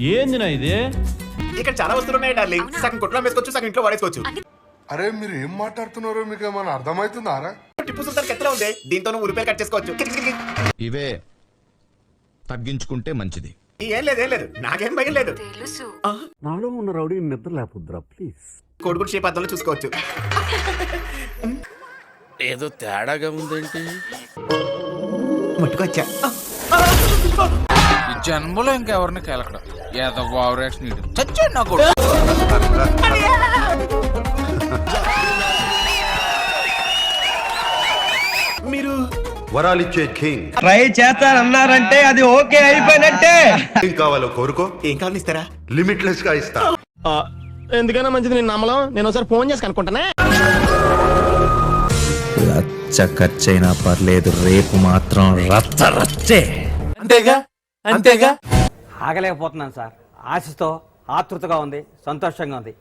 ఏందినా ఇది? ఇక్కడ చాలా వస్తువులు ఉన్నాయి డార్లింగ్. సగం కొట్లో వేసుకోవచ్చు, సగం ఇంట్లో వాడేసుకోవచ్చు. అరే మీరు ఏం మాట్లాడుతున్నారో మీకు ఏమైనా అర్థమవుతుందారా? టిప్పు సుల్తాన్ ఎత్తలో ఉంది, దీంతో నువ్వు ఉల్లిపాయలు కట్ చేసుకోవచ్చు. ఇవే తగ్గించుకుంటే మంచిది. ఏం లేదు నాకేం భయం లేదు. నాలో ఉన్న రౌడీ నిద్ర లేపుద్రా ప్లీజ్. కోడిగుడ్డు షేప్ అద్దంలో చూసుకోవచ్చు. ఏదో తేడాగా ఉందేంటి? మట్టుకొచ్చా ఈ జన్మలో ఇంకెవరిని కేలకడం ఏదో వావరేషన్ చచ్చాడు నాకు. మీరు వరాలిచ్చే కింగ్ ట్రై చేస్తానన్నారంటే అది ఓకే అయిపోయినట్టే. ఏం కావాలో కోరుకో, ఏం కావాలి ఇస్తారా? లిమిట్లెస్ గా ఇస్తా. ఎందుకైనా మంచిది నేను నమ్మలం. నేను ఒకసారి ఫోన్ చేసి కనుక్కుంటానే. రచ్చ ఖర్చైనా పర్లేదు, రేపు మాత్రం రచ్చ రచ్చే. అంతేగా ఆగలేకపోతున్నాను సార్. ఆశతో ఆతృతగా ఉంది, సంతోషంగా ఉంది.